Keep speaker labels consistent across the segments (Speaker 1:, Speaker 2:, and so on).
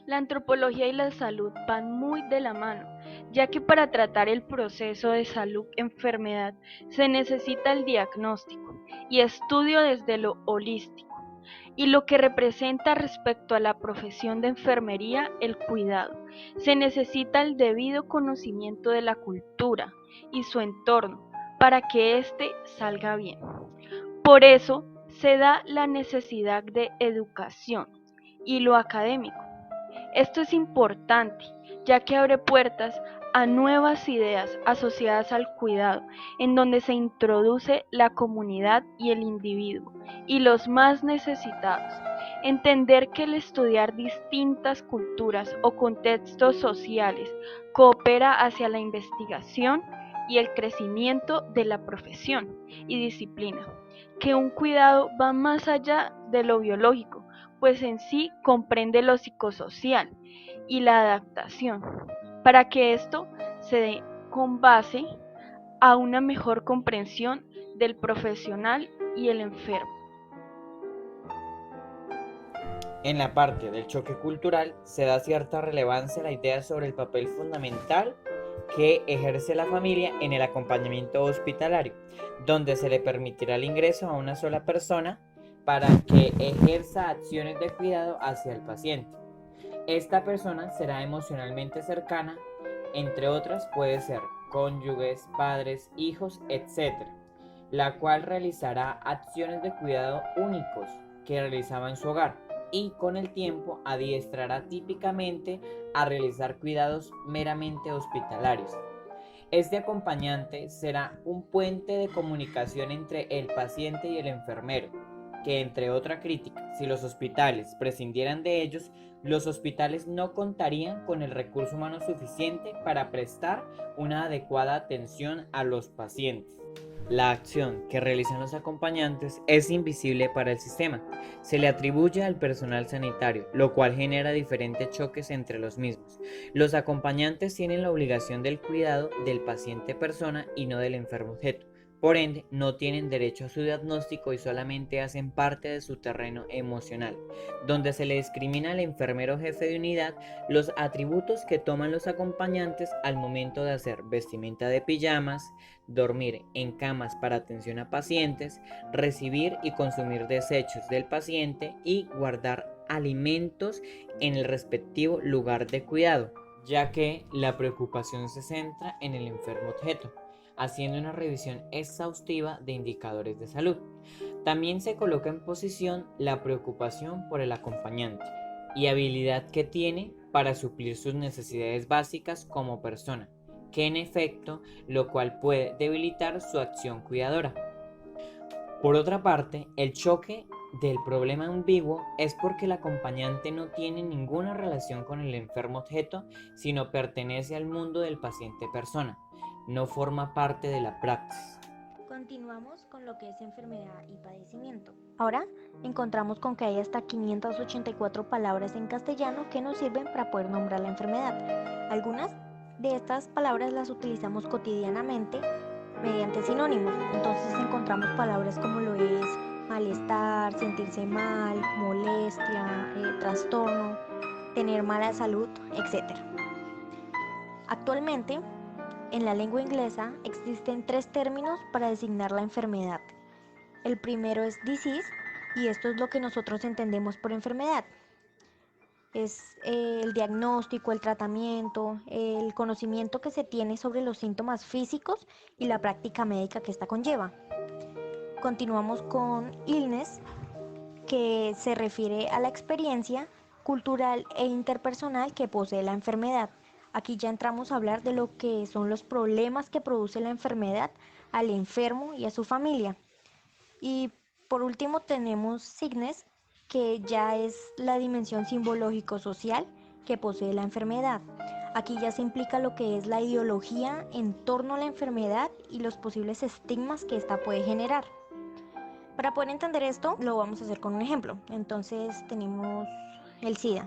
Speaker 1: La antropología y la salud van muy de la mano, ya que para tratar el proceso de salud-enfermedad se necesita el diagnóstico y estudio desde lo holístico, y lo que representa respecto a la profesión de enfermería el cuidado. Se necesita el debido conocimiento de la cultura y su entorno para que éste salga bien. Por eso se da la necesidad de educación y lo académico. Esto es importante, ya que abre puertas a nuevas ideas asociadas al cuidado, en donde se introduce la comunidad y el individuo, y los más necesitados. Entender que el estudiar distintas culturas o contextos sociales coopera hacia la investigación y el crecimiento de la profesión y disciplina, que un cuidado va más allá de lo biológico, pues en sí comprende lo psicosocial y la adaptación, para que esto se dé con base a una mejor comprensión del profesional y el enfermo.
Speaker 2: En la parte del choque cultural se da cierta relevancia a la idea sobre el papel fundamental que ejerce la familia en el acompañamiento hospitalario, donde se le permitirá el ingreso a una sola persona para que ejerza acciones de cuidado hacia el paciente. Esta persona será emocionalmente cercana, entre otras puede ser cónyuges, padres, hijos, etc., la cual realizará acciones de cuidado únicos que realizaba en su hogar y con el tiempo adiestrará típicamente a realizar cuidados meramente hospitalarios. Este acompañante será un puente de comunicación entre el paciente y el enfermero, que entre otra crítica, si los hospitales prescindieran de ellos, los hospitales no contarían con el recurso humano suficiente para prestar una adecuada atención a los pacientes. La acción que realizan los acompañantes es invisible para el sistema. Se le atribuye al personal sanitario, lo cual genera diferentes choques entre los mismos. Los acompañantes tienen la obligación del cuidado del paciente persona y no del enfermo objeto. Por ende, no tienen derecho a su diagnóstico y solamente hacen parte de su terreno emocional, donde se le discrimina al enfermero jefe de unidad los atributos que toman los acompañantes al momento de hacer vestimenta de pijamas, dormir en camas para atención a pacientes, recibir y consumir desechos del paciente y guardar alimentos en el respectivo lugar de cuidado, ya que la preocupación se centra en el enfermo objeto, haciendo una revisión exhaustiva de indicadores de salud. También se coloca en posición la preocupación por el acompañante y habilidad que tiene para suplir sus necesidades básicas como persona, que en efecto, lo cual puede debilitar su acción cuidadora. Por otra parte, el choque del problema ambiguo es porque el acompañante no tiene ninguna relación con el enfermo objeto, sino pertenece al mundo del paciente persona, no forma parte de la praxis.
Speaker 3: Continuamos con lo que es enfermedad y padecimiento. Ahora encontramos con que hay hasta 584 palabras en castellano que nos sirven para poder nombrar la enfermedad. Algunas de estas palabras las utilizamos cotidianamente mediante sinónimos. Entonces encontramos palabras como lo es malestar, sentirse mal, molestia, trastorno, tener mala salud, etc. Actualmente, en la lengua inglesa existen tres términos para designar la enfermedad. El primero es disease y esto es lo que nosotros entendemos por enfermedad. Es el diagnóstico, el tratamiento, el conocimiento que se tiene sobre los síntomas físicos y la práctica médica que esta conlleva. Continuamos con illness, que se refiere a la experiencia cultural e interpersonal que posee la enfermedad. Aquí ya entramos a hablar de lo que son los problemas que produce la enfermedad al enfermo y a su familia. Y por último tenemos sickness, que ya es la dimensión simbológico-social que posee la enfermedad. Aquí ya se implica lo que es la ideología en torno a la enfermedad y los posibles estigmas que ésta puede generar. Para poder entender esto, lo vamos a hacer con un ejemplo. Entonces tenemos el SIDA.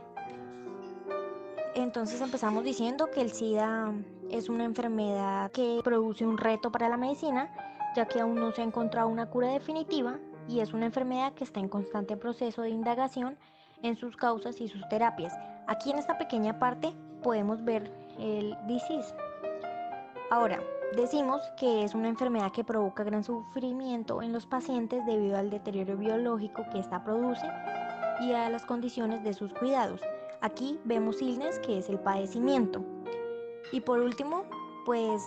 Speaker 3: Entonces empezamos diciendo que el SIDA es una enfermedad que produce un reto para la medicina, ya que aún no se ha encontrado una cura definitiva y es una enfermedad que está en constante proceso de indagación en sus causas y sus terapias. Aquí en esta pequeña parte podemos ver el disease. Ahora, decimos que es una enfermedad que provoca gran sufrimiento en los pacientes debido al deterioro biológico que ésta produce y a las condiciones de sus cuidados. Aquí vemos illness, que es el padecimiento. Y por último, pues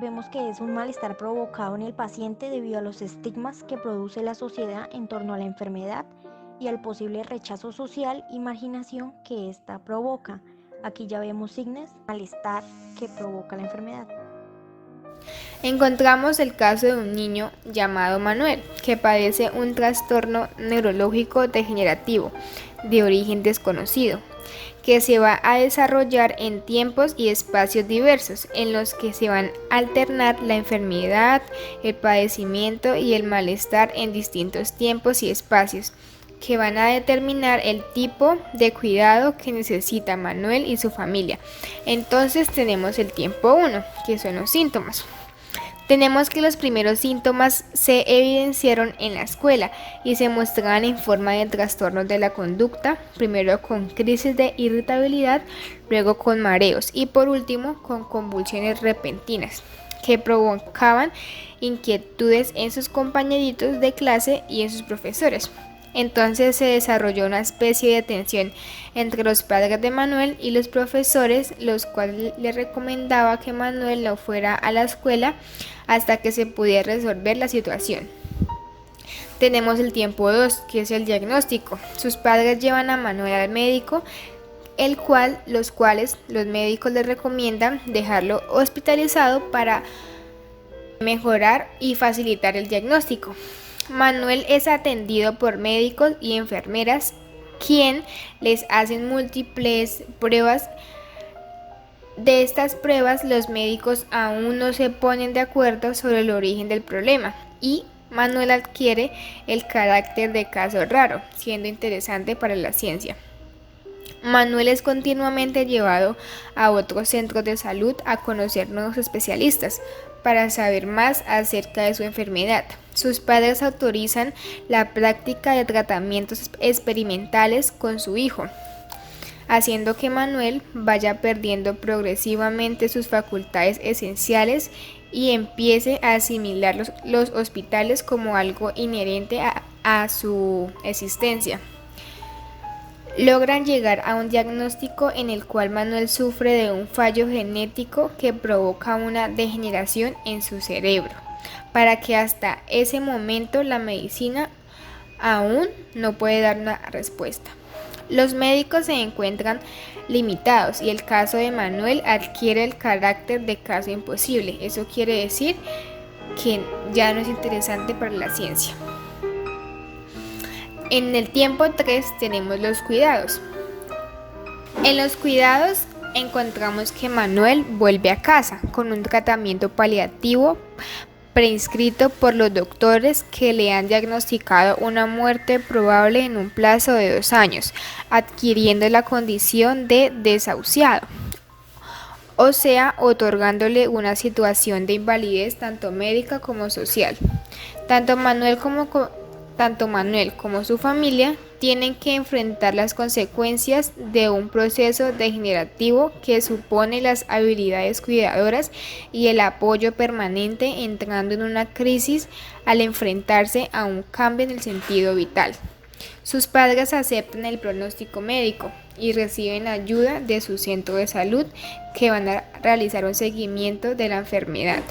Speaker 3: vemos que es un malestar provocado en el paciente debido a los estigmas que produce la sociedad en torno a la enfermedad y al posible rechazo social y marginación que ésta provoca. Aquí ya vemos signos, malestar que provoca la enfermedad.
Speaker 4: Encontramos el caso de un niño llamado Manuel, que padece un trastorno neurológico degenerativo de origen desconocido, que se va a desarrollar en tiempos y espacios diversos, en los que se van a alternar la enfermedad, el padecimiento y el malestar en distintos tiempos y espacios, que van a determinar el tipo de cuidado que necesita Manuel y su familia. Entonces tenemos el tiempo 1, que son los síntomas. Tenemos que los primeros síntomas se evidenciaron en la escuela y se mostraban en forma de trastornos de la conducta, primero con crisis de irritabilidad, luego con mareos y por último con convulsiones repentinas que provocaban inquietudes en sus compañeritos de clase y en sus profesores. Entonces se desarrolló una especie de tensión entre los padres de Manuel y los profesores, los cuales le recomendaba que Manuel no fuera a la escuela hasta que se pudiera resolver la situación. Tenemos el tiempo 2, que es el diagnóstico. Sus padres llevan a Manuel al médico, los cuales los médicos le recomiendan dejarlo hospitalizado para mejorar y facilitar el diagnóstico. Manuel es atendido por médicos y enfermeras, quien les hacen múltiples pruebas. De estas pruebas, los médicos aún no se ponen de acuerdo sobre el origen del problema y Manuel adquiere el carácter de caso raro, siendo interesante para la ciencia. Manuel es continuamente llevado a otros centros de salud a conocer nuevos especialistas para saber más acerca de su enfermedad. Sus padres autorizan la práctica de tratamientos experimentales con su hijo, haciendo que Manuel vaya perdiendo progresivamente sus facultades esenciales y empiece a asimilar los hospitales como algo inherente a su existencia. Logran llegar a un diagnóstico en el cual Manuel sufre de un fallo genético que provoca una degeneración en su cerebro, para que hasta ese momento la medicina aún no puede dar una respuesta. Los médicos se encuentran limitados y el caso de Manuel adquiere el carácter de caso imposible. Eso quiere decir que ya no es interesante para la ciencia. En el tiempo 3 tenemos los cuidados. En los cuidados encontramos que Manuel vuelve a casa con un tratamiento paliativo prescrito por los doctores, que le han diagnosticado una muerte probable en un plazo de 2 años, adquiriendo la condición de desahuciado, o sea, otorgándole una situación de invalidez tanto médica como social. Tanto Manuel como su familia tienen que enfrentar las consecuencias de un proceso degenerativo que supone las habilidades cuidadoras y el apoyo permanente, entrando en una crisis al enfrentarse a un cambio en el sentido vital. Sus padres aceptan el pronóstico médico y reciben ayuda de su centro de salud, que van a realizar un seguimiento de la enfermedad.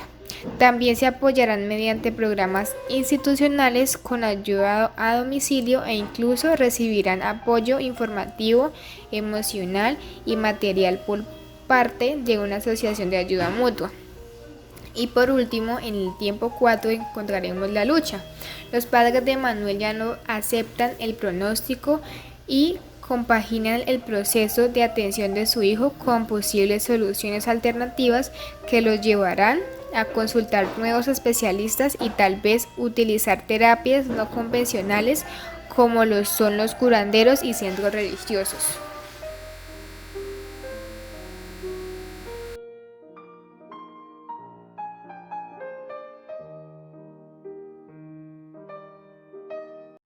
Speaker 4: También se apoyarán mediante programas institucionales con ayuda a domicilio e incluso recibirán apoyo informativo, emocional y material por parte de una asociación de ayuda mutua. Y por último, en el tiempo 4 encontraremos la lucha. Los padres de Manuel ya no aceptan el pronóstico y compaginan el proceso de atención de su hijo con posibles soluciones alternativas que los llevarán a consultar nuevos especialistas y tal vez utilizar terapias no convencionales como lo son los curanderos y centros religiosos.